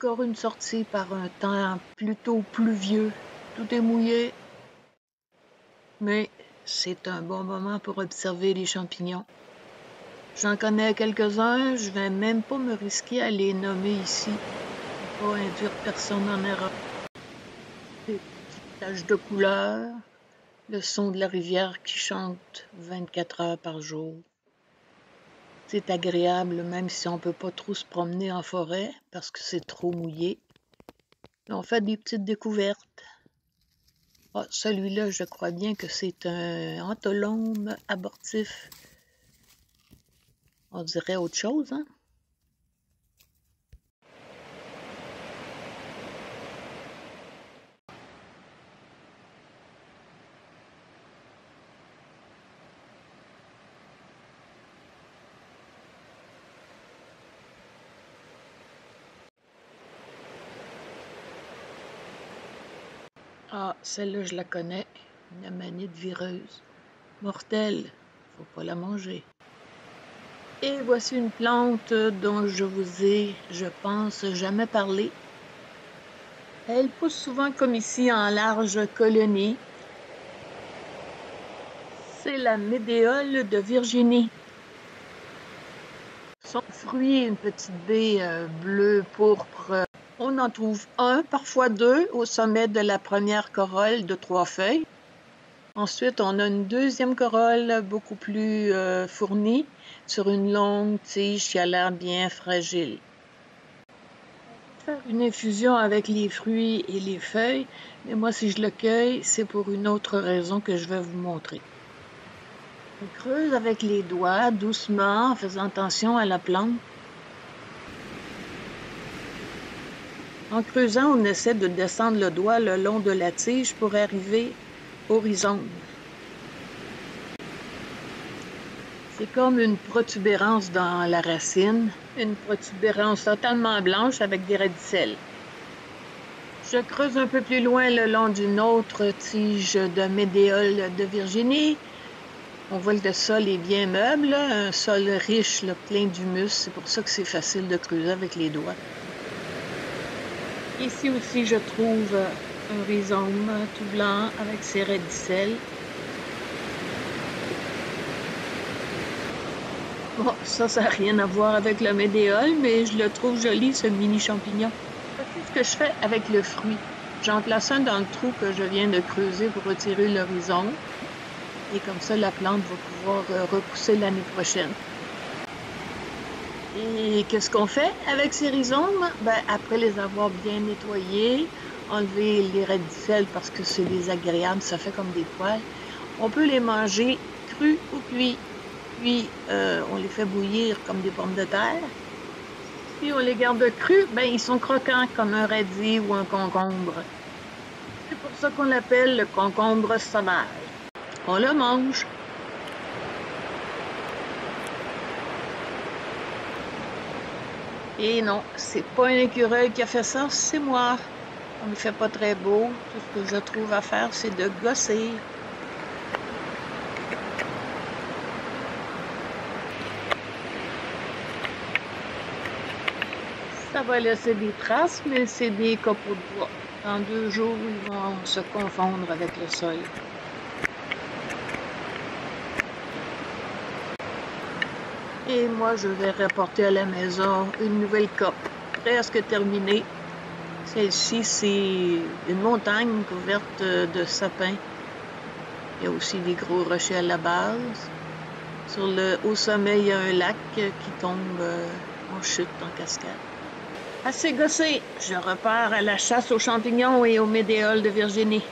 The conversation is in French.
Encore une sortie par un temps plutôt pluvieux. Tout est mouillé, mais c'est un bon moment pour observer les champignons. J'en connais quelques-uns, je vais même pas me risquer à les nommer ici, pour pas induire personne en erreur. Des petites taches de couleur, le son de la rivière qui chante 24 heures par jour. C'est agréable même si on peut pas trop se promener en forêt parce que c'est trop mouillé. On fait des petites découvertes. Ah, celui-là, je crois bien que c'est un antholome abortif. On dirait autre chose, hein? Ah, celle-là, je la connais. Une amanite vireuse. Mortelle. Faut pas la manger. Et voici une plante dont je vous ai, je pense, jamais parlé. Elle pousse souvent comme ici en large colonie. C'est la médéole de Virginie. Son fruit est une petite baie bleue pourpre. On en trouve un, parfois deux, au sommet de la première corolle de 3 feuilles. Ensuite, on a une deuxième corolle beaucoup plus fournie sur une longue tige qui a l'air bien fragile. On peut faire une infusion avec les fruits et les feuilles, mais moi, si je le cueille, c'est pour une autre raison que je vais vous montrer. On creuse avec les doigts, doucement, en faisant attention à la plante. En creusant, on essaie de descendre le doigt le long de la tige pour arriver au rhizome. C'est comme une protubérance dans la racine, une protubérance totalement blanche avec des radicelles. Je creuse un peu plus loin le long d'une autre tige de médéole de Virginie. On voit que le sol est bien meuble, un sol riche, plein d'humus. C'est pour ça que c'est facile de creuser avec les doigts. Ici aussi, je trouve un rhizome tout blanc avec ses radicelles. Bon, ça n'a rien à voir avec le médéole, mais je le trouve joli, ce mini champignon. Voici ce que je fais avec le fruit. J'en place un dans le trou que je viens de creuser pour retirer le rhizome. Et comme ça, la plante va pouvoir repousser l'année prochaine. Et qu'est-ce qu'on fait avec ces rhizomes? Après les avoir bien nettoyés, enlever les radicelles parce que c'est désagréable, ça fait comme des poils, on peut les manger crus ou cuits. Puis, on les fait bouillir comme des pommes de terre. Si on les garde crus, ils sont croquants comme un radis ou un concombre. C'est pour ça qu'on l'appelle le concombre sauvage. On le mange. Et non, c'est pas un écureuil qui a fait ça, c'est moi. On ne fait pas très beau. Tout ce que je trouve à faire, c'est de gosser. Ça va laisser des traces, mais c'est des copeaux de bois. Dans 2 jours, ils vont se confondre avec le sol. Et moi, je vais rapporter à la maison une nouvelle cope, presque terminée. Celle-ci, c'est une montagne couverte de sapins. Il y a aussi des gros rochers à la base. Au sommet, il y a un lac qui tombe en chute, en cascade. Assez gossé, je repars à la chasse aux champignons et aux médéoles de Virginie.